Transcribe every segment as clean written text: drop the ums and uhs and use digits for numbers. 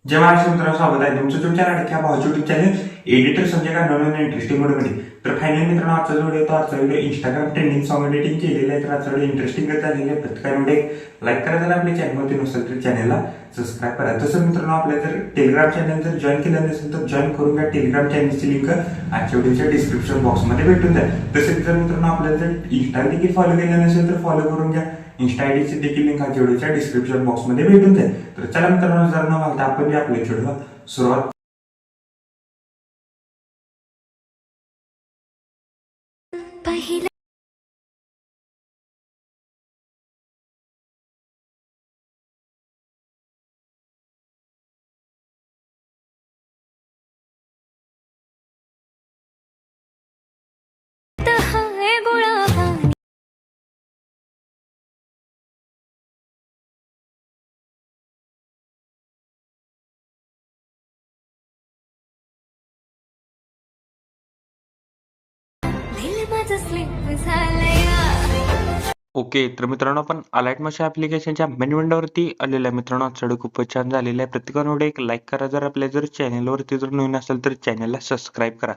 जय महाराष्ट्र मित्रांनो, स्वागत आहे तुमचं तुमच्या लाडक्या भावाच्या युट्यूब चॅनल एडिटर संजय का नवीन इंटरेस्टिंग व्हिडिओमध्ये. तर फायनली मित्रांनो, आजचा video Instagram trending song editing केलेलं आहे. तर आजचा व्हिडिओ इंटरेस्टिंग झालेलं आहे. प्रत्येकाने लाईक करा, जर आपल्या चॅनलमध्ये नसेल तर चॅनलला सबस्क्राईब करा. तसं मित्रांनो, आपल्या जर टेलिग्राम चॅनल जर जॉईन केलं नसेल तर जॉईन करून घ्या. टेलिग्राम चॅनलची लिंक आजच्या व्हिडिओच्या डिस्क्रिप्शन बॉक्समध्ये भेटून जाईल. तसेच जर मित्रांनो आपल्याला जर इंस्टा देखील फॉलो केलं नसेल तर फॉलो करून घ्या. इंस्टा आयडीची देखील लिंक आजच्या व्हिडिओच्या डिस्क्रिप्शन बॉक्समध्ये भेटून जाईल. तर चला मित्रांनो, जर न घालता आपण आपल्या व्हिडिओला सुरुवात पहिला हाय गुलाबाने दिल माझं स्लिप झालंय. ओके, तर मित्रांनो आपण अलाइट मशा ॲप्लिकेशनच्या मेन विंडोवरती आलेलं आहे. मित्रांनो आजचं खूपच छान झालेलं आहे. प्रत्येकाने व्हिडिओ एक लाईक करा. जर आपल्या जर चॅनलवरती जर नवीन असेल तर चॅनलला सबस्क्राईब करा.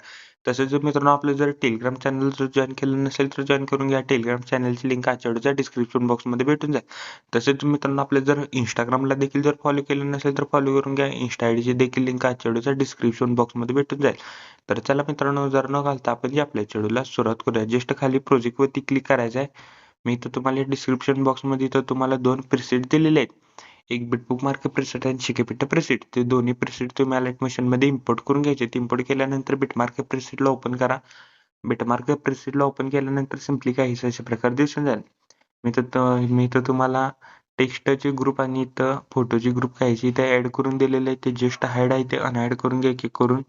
तसेच जर मित्रांनो आपलं जर टेलिग्राम चॅनल जर जॉईन केलं नसेल तर जॉईन करून घ्या. टेलिग्राम चॅनलची लिंक आजच्या व्हिडिओच्या डिस्क्रिप्शन बॉक्समध्ये भेटून जाईल. तसेच मित्रांनो आपल्या जर इंस्टाग्रामला देखील जर फॉलो केलं नसेल तर फॉलो करून घ्या. इंस्टा आयडीची देखील लिंक आजच्या व्हिडिओच्या डिस्क्रिप्शन बॉक्समध्ये भेटून जाईल. तर चला मित्रांनो, जर न घालता आपण आपल्या व्हिडिओला सुरुवात करूया. जस्ट खाली प्रोजेक्टवरती क्लिक करायचं आहे. मी इथं तुम्हाला डिस्क्रिप्शन बॉक्समध्ये इथं तुम्हाला दोन प्रीसेट दिलेले आहेत. एक बिटबुक मार्क प्रीसेट आणि शिकेपिटा प्रीसेट. ते दोन्ही प्रीसेट तुम्ही अलाइट मशीन मध्ये इम्पोर्ट करून घ्यायचे. इम्पोर्ट केल्यानंतर बिटमार्क प्रीसेटला ओपन करा. बिटमार्क प्रीसेटला ओपन केल्यानंतर सिम्पली काहीच अशा प्रकारे दिसून जाईल. मी तर तुम्हाला टेक्स्टचे ग्रुप आणि इथं फोटोचे ग्रुप काहीची इथे ऍड करून दिलेले आहे. ते जस्ट हाईड आहे ते अनहाईड करून घ्या की करून.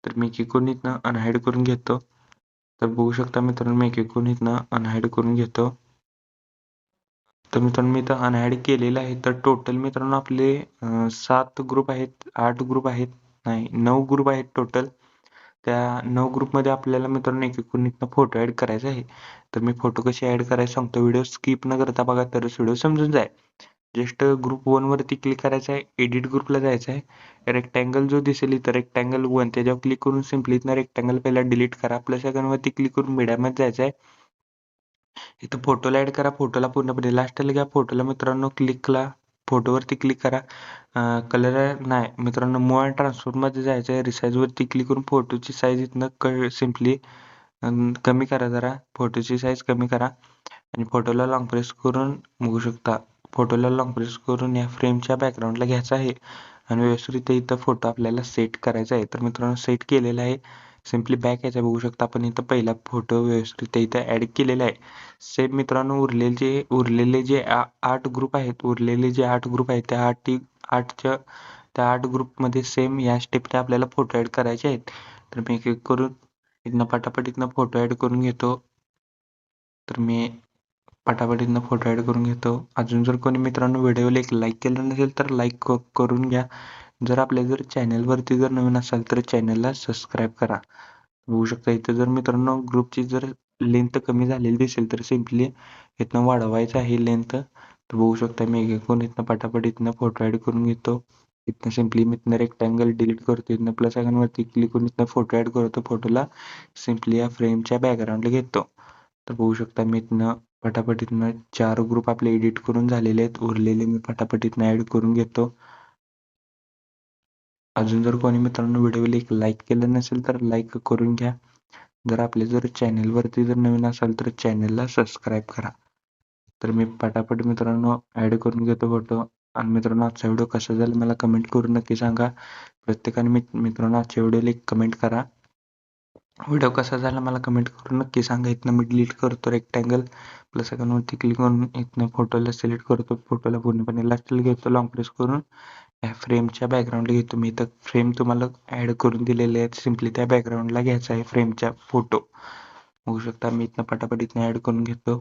तर मी की करून इथनं अनहाईड करून घेतो. तर बघू शकता मित्रांनो, मी की करून इथनं अनहाईड करून घेतो. तर मित्रांनो मी इथं अनऍड केलेलं आहे. तर टोटल मित्रांनो आपले 7 ग्रुप आहेत, 8 ग्रुप आहेत, नाही 9 ग्रुप आहेत टोटल. त्या 9 ग्रुपमध्ये आपल्याला मित्रांनो एक-एकूण इथनं फोटो ऍड करायचा आहे. तर मी फोटो कसे ऍड करायचे सांगतो. व्हिडिओ स्किप न करता बघा, तरच व्हिडिओ समजून जाईल. जस्ट ग्रुप 1 वरती क्लिक करायचं आहे. एडिट ग्रुपला जायचं आहे. रेक्टँगल जो दिसेल इथं रेक्टँगल 1 त्याच्यावर क्लिक करून सिम्पली इथनं रेक्टँगल पहिला डिलीट करा. प्लस आयकॉनवरती क्लिक करून मीडियामध्ये जायचं आहे. इथं फोटोला ऍड करा. फोटोला पूर्णपणे लास्टला घ्या. फोटोला मित्रांनो क्लिकला फोटोवरती क्लिक करा. कलर नाही मित्रांनो, मूव्ह अँड ट्रान्सफॉर्म मध्ये जायचं आहे. रिसाइज वरती क्लिक करून फोटोची साईज इथनं सिम्पली कमी करा. जरा फोटोची साईज कमी करा आणि फोटोला लॉंग प्रेस करून बघू शकता. फोटोला लॉंग प्रेस करून या फ्रेमच्या बॅकग्राऊंडला घ्यायचा आहे आणि व्यवस्थित इथं फोटो आपल्याला सेट करायचा आहे. तर मित्रांनो सेट केलेला आहे. सिम्पली बॅक यायचा. बघू शकता आपण इथं पहिला फोटो व्यवस्थित इथं ऍड केलेला आहे. सेम मित्रांनो उरलेले जे 8 ग्रुप आहेत, त्या 8 ग्रुपमध्ये सेम या स्टेपने आपल्याला फोटो ऍड करायचे आहेत. तर मी क्लिक करून इथनं पटापट इथनं फोटो ऍड करून घेतो. तर मी पटापट इथनं फोटो ऍड करून घेतो. अजून जर कोणी मित्रांनो व्हिडिओला एक लाईक केलं नसेल तर लाईक करून घ्या. जर आपल्या जर चॅनलवरती जर नवीन असाल तर चॅनलला सबस्क्राईब करा. बघू शकता इथं जर मित्रांनो ग्रुपची जर लेंथ कमी झालेली दिसेल तर सिम्पली इथनं वाढवायचं आहे लेंथ. तर बघू शकता मी एकूण इथनं पटापट इथनं फोटो ऍड करून घेतो. इथनं सिम्पली मी इथनं रेक्टँगल डिलीट करतो. इथनं प्लस आयकॉनवरती क्लिक करून इथनं फोटो ऍड करतो. फोटोला सिम्पली या फ्रेमच्या बॅकग्राऊंडला घेतो. तर बघू शकता मी इथनं पटापट इथनं 4 ग्रुप आपले एडिट करून झालेले आहेत. उरलेले मी पटापट इथनं ऍड करून घेतो. अजून जर कोणी मित्रांनो व्हिडिओला एक लाईक केलं नसेल तर लाईक करून घ्या. जर आपल्या जर चॅनलवरती जर नवीन असाल तर चॅनलला सबस्क्राईब करा. तर मी पटापट मित्रांनो ऍड करून घेतो फोटो. आणि मित्रांनो आजचा व्हिडिओ कसा झाला मला कमेंट करून नक्की सांगा. प्रत्येकाने मित्रांनो आजच्या व्हिडिओला एक कमेंट करा. व्हिडिओ कसा झाला मला कमेंट करून नक्की सांगा. इथनं मी डिलीट करतो रेक्टँगल. प्लस आयकॉनवरती क्लिक करून इथनं फोटोला सिलेक्ट करतो. फोटोला पूर्णपणे लास्टला घेतो लॉंग प्रेस करून या फ्रेमच्या बॅकग्राऊंडला घेतो. मी इथं फ्रेम तुम्हाला ऍड करून दिलेले आहेत. सिम्पली त्या बॅकग्राऊंडला घ्यायचा आहे फ्रेमच्या फोटो. बघू शकता मी इथनं पटापट इथनं ऍड करून घेतो.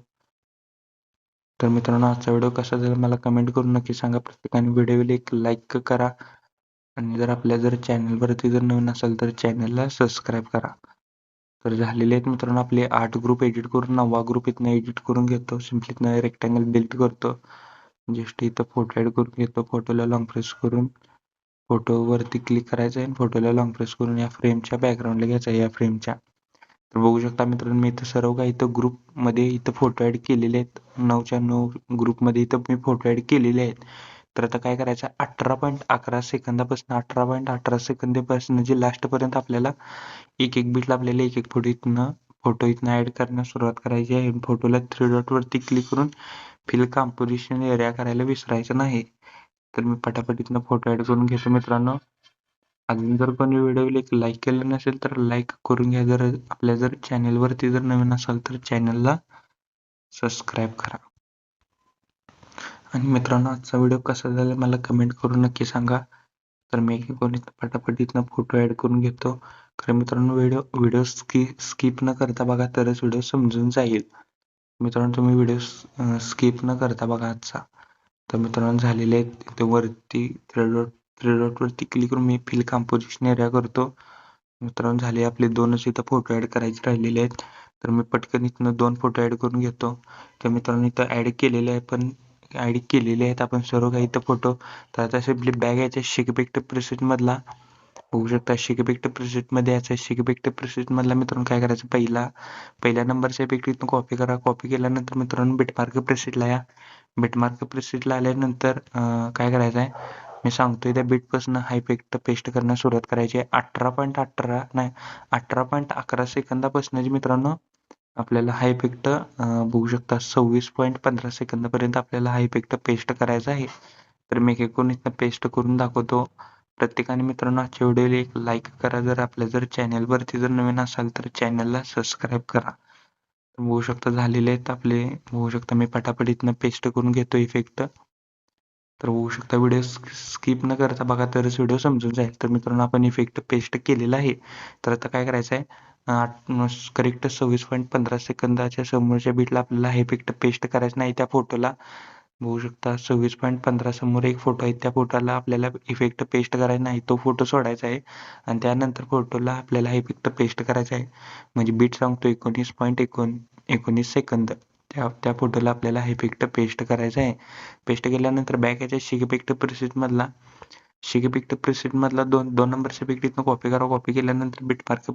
तर मित्रांनो आजचा व्हिडिओ कसा झाला मला कमेंट करून नक्की सांगा. प्रत्येकाने व्हिडिओला एक लाईक करा आणि जर आपल्या जर चॅनलवरती जर नवीन असेल तर चॅनलला सबस्क्राईब करा. तर झालेले आहेत मित्रांनो आपले 8 ग्रुप एडिट करून 9वा ग्रुप इथनं एडिट करून घेतो. सिम्पली इथनं रेक्टँगल डिलीट करतो. जस्ट इथं फोटो ऍड करून घेतो. फोटोला लॉंग प्रेस करून फोटोवरती क्लिक करायचं आहे आणि फोटोला लॉंग प्रेस करून या फ्रेमच्या बॅकग्राऊंडला घ्यायचं आहे, या फ्रेमच्या. तर बघू शकता मित्रांनो, मी इथं सर्व काही इथं ग्रुपमध्ये इथं फोटो ॲड केलेले आहेत. 9च्या 9 ग्रुपमध्ये इथं मी फोटो ॲड केलेले आहेत. तर आता काय करायचं, 18.11 सेकंदापासून 18.18 सेकंदापासून जे लास्टपर्यंत आपल्याला एक एक बीटला आपल्याला एक एक फोटो इथनं ॲड करण्यास सुरुवात करायची आहे. फोटोला 3 डॉट वरती क्लिक करून फिल कंपोजिशन एरिया करायला विसरायचं नाही. तर मी पटापट इथनं फोटो ॲड करून घेतो मित्रांनो. अजून जर कोणी व्हिडिओला एक लाईक केलं नसेल तर लाईक करून घ्या. जर आपल्या जर चॅनेलवरती जर नवीन असाल तर चॅनलला सबस्क्राईब करा. आणि मित्रांनो, आजचा व्हिडिओ कसा झाला मला कमेंट करून नक्की सांगा. तर मी कोणी पटापट इथनं फोटो ॲड करून घेतो. खरं मित्रांनो, व्हिडिओ स्किप न करता बघा, तरच व्हिडिओ समजून जाईल. मित्रांनो, तुम्ही व्हिडिओ स्किप न करता बघा आजचा. तर मित्रांनो, झालेले आहेत इथे वरती थ्री डॉट वरती क्लिक करून मी फिल कंपोजिशन एरिया करतो. मित्रांनो, झाले आपले 2च इथं फोटो ॲड करायचे राहिलेले आहेत. तर मी पटकन इथनं 2 फोटो ॲड करून घेतो. तर मित्रांनो, इथं ॲड केलेले आहेत आपण सर्व काही इथं फोटो. तर आता सिम्पली बॅग याच्या शिक इफेक्ट प्रेसेट मधला बघू शकता. शिक इफेक्ट प्रेसेट मध्ये याचा शिक इफेक्ट प्रेसेट मधला मित्रांनो काय करायचं, पहिल्या नंबरचा इफेक्ट इथून कॉपी करा. कॉपी केल्यानंतर मित्रांनो बिटमार्क प्रेसेटला या. बिटमार्क प्रेसेटला आल्यानंतर काय करायचं आहे, मी सांगतोय त्या बीटपासून हा इफेक्ट पेस्ट करण्यास सुरुवात करायची आहे. 18.11 सेकंदापासून जी मित्रांनो आपल्याला हा इफेक्ट बघू शकता 26.15 सेकंदापर्यंत आपल्याला हा इफेक्ट पेस्ट करायचा आहे. तर मी एकूण इथं पेस्ट करून दाखवतो. प्रत्येकाने मित्रांनो आजच्या व्हिडिओला एक लाईक करा. जर चॅनलवरती जर नवीन असाल तर चॅनलला सबस्क्राईब करा. बघू शकता झालेले आहेत आपले. बघू शकता मी पटापट इथनं पेस्ट करून घेतो इफेक्ट. तर बघू शकता, व्हिडिओ स्किप न करता बघा तरच व्हिडिओ समजून जाईल. तर मित्रांनो, आपण इफेक्ट पेस्ट केलेला आहे. तर आता काय करायचं आहे, करेक्ट 26.15 सेकंदाच्या समोरच्या बीटला आपल्याला हा इफेक्ट पेस्ट करायचा नाही. त्या फोटोला बघू शकता 26.15 समोर एक फोटो आहे, त्या फोटोला आपल्याला इफेक्ट पेस्ट करायचा नाही, तो फोटो सोडायचा आहे. आणि त्यानंतर फोटोला आपल्याला इफेक्ट पेस्ट करायचा आहे. म्हणजे बीट सांगतो 19.19 सेकंद. त्या फोटोला आपल्याला हा इफेक्ट पेस्ट करायचा आहे. पेस्ट केल्यानंतर बॅक याच्या शिक इफेक्ट प्रेसेट मधला दोन नंबरचा इफेक्ट इथनं कॉपी करा. कॉपी केल्यानंतर बिटमार्क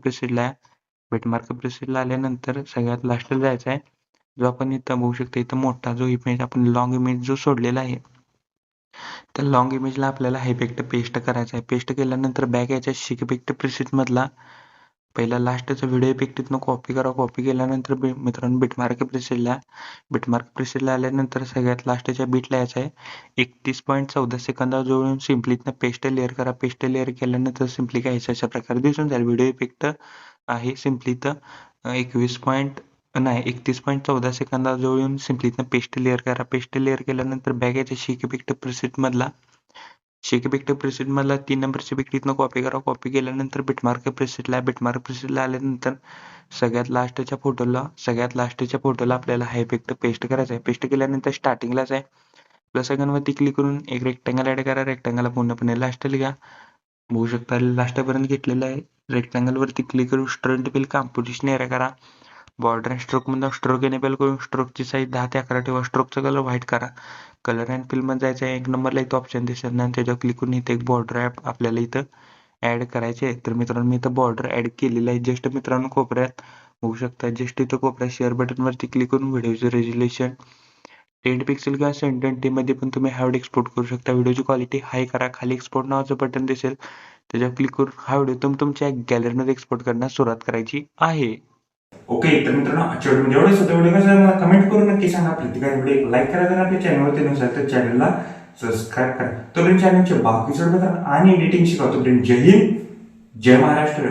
प्रेसेटला आल्यानंतर सगळ्यात लास्टला जायचं आहे. जो आपण इथं बघू शकतो, इथं मोठा जो इमेज आपण लॉंग इमेज जो सोडलेला आहे, त्या लॉंग इमेजला आपल्याला हा इफेक्ट पेस्ट करायचा आहे. पेस्ट केल्यानंतर बॅक याच्या शिक इफेक्ट प्रेसेट मधला पहिला लास्टचा व्हिडिओ इफेक्ट इथनं कॉपी करा. कॉपी केल्यानंतर मित्रांनो बिटमार्क प्रेसेटला आल्यानंतर सगळ्यात लास्टच्या बीटला यायचं आहे. 31.14 सेकंदावर जोडून सिम्पली इथनं पेस्ट लेअर करा. पेस्ट लेअर केल्यानंतर सिम्पली काय अशा प्रकारे दिसून जाईल. व्हिडिओ इफेक्ट आहे सिम्पली इथं 31.14 सेकंदावर जोडून सिम्पली इथनं पेस्ट लेअर करा. पेस्ट लेअर केल्यानंतर बॅक याच्या शिक इफेक्ट प्रेसेट मधला 3 नंबरचे इफेक्ट इथनं कॉपी करा. कॉपी केल्यानंतर बिटमार्क प्रेसेटला आल्यानंतर सगळ्यात लास्टच्या फोटोला आपल्याला हा इफेक्ट पेस्ट करायचा आहे. पेस्ट केल्यानंतर स्टार्टिंगलाच आहे प्लस आयकॉनवरती क्लिक करून एक रेक्टँगल ऍड करा. रेक्टँगलला पूर्णपणे लास्टला घ्या. बघू शकता लास्टपर्यंत घेतलेलं आहे. रेक्टँगल वरती क्लिक करून स्ट्रोक फिल कंपोजिशन एरिया करा. बॉर्डर अँड स्ट्रोक मधून स्ट्रोक एनेबल करून स्ट्रोकची साईज 10 ते 11 ठेवा. स्ट्रोकचा कलर व्हाईट करा. कलर अँड फिल मध्ये जायचं आहे. 1 नंबरला इथं ऑप्शन दिसत नाही, त्याच्यावर क्लिक करून इथे एक बॉर्डर आपल्याला इथं ऍड करायचे आहे. तर मित्रांनो, मी इथं बॉर्डर ऍड केलेलं आहे. जस्ट मित्रांनो कोपऱ्यात बघू शकता, जस्ट इथं कोपऱ्यात शेअर बटन वरती क्लिक करून व्हिडिओचं रेझोल्यूशन 10 पिक्सेल किंवा 720 मध्ये पण तुम्ही हा व्हिडिओ एक्सपोर्ट करू शकता. व्हिडिओची क्वालिटी हाय करा. खाली एक्सपोर्ट नावाचं बटन दिसेल, त्याच्यावर क्लिक करून हा व्हिडिओ तुमच्या गॅलरीमध्ये एक्सपोर्ट करण्यास सुरुवात करायची आहे. ओके, तर मित्रांनो आजच्या व्हिडिओ एवढंच होतं. व्हिडिओ कसं मला कमेंट करून नक्की सांगा. प्रत्येकाने व्हिडिओ लाईक करा. जर आपल्या चॅनलवरती नसेल तर चॅनलला सबस्क्राईब करा. तोपर्यंत चॅनलचे बाकीचे व्हिडिओ आणि एडिटिंग शिकवतो. जय हिंद, जय महाराष्ट्र.